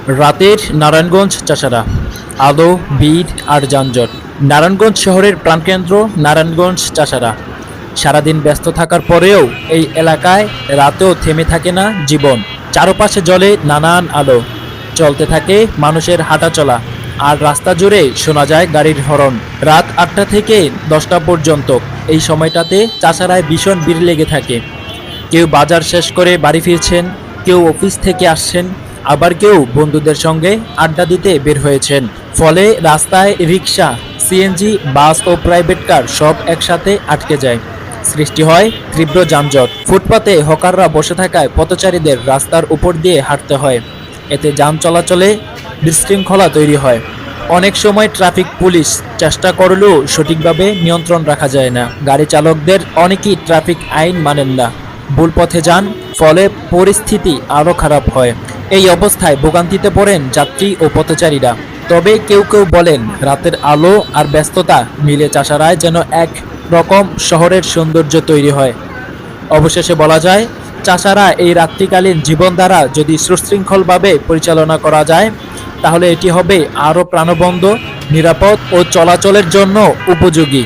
রাতের নারায়ণগঞ্জ চাষারা, আলো, ভিড় আর যানজট। নারায়ণগঞ্জ শহরের প্রাণকেন্দ্র নারায়ণগঞ্জ চাষারা। সারাদিন ব্যস্ত থাকার পরেও এই এলাকায় রাতেও থেমে থাকে না জীবন। চারপাশে জ্বলে নানান আলো, চলতে থাকে মানুষের হাঁটাচলা, আর রাস্তা জুড়ে শোনা যায় গাড়ির হরন। রাত 8টা থেকে 10টা পর্যন্ত এই সময়টাতে চাষারায় ভীষণ ভিড় লেগে থাকে। কেউ বাজার শেষ করে বাড়ি ফিরছেন, কেউ অফিস থেকে আসছেন, আবার কেউ বন্ধুদের সঙ্গে আড্ডা দিতে বের হয়েছেন। ফলে রাস্তায় রিক্সা, সিএনজি, বাস ও প্রাইভেট কার সব একসাথে আটকে যায়। সৃষ্টি হয় তীব্র যানজট। ফুটপাতে হকাররা বসে থাকায় পথচারীদের রাস্তার উপর দিয়ে হাঁটতে হয়। এতে যান চলাচলে বিশৃঙ্খলা তৈরি হয়। অনেক সময় ট্রাফিক পুলিশ চেষ্টা করলেও সঠিকভাবে নিয়ন্ত্রণ রাখা যায় না। গাড়ি চালকদের অনেকেই ট্রাফিক আইন মানেন না, ভুল পথে যান, ফলে পরিস্থিতি আরও খারাপ হয়। এই অবস্থায় ভোগান্তিতে পড়েন যাত্রী ও পথচারীরা। তবে কেউ কেউ বলেন, রাতের আলো আর ব্যস্ততা মিলে চাষারায় যেন এক রকম শহরের সৌন্দর্য তৈরি হয়। অবশেষে বলা যায়, চাষারা এই রাত্রিকালীন জীবনধারা যদি সুশৃঙ্খলভাবে পরিচালনা করা যায়, তাহলে এটি হবে আরও প্রাণবন্ত, নিরাপদ ও চলাচলের জন্য উপযোগী।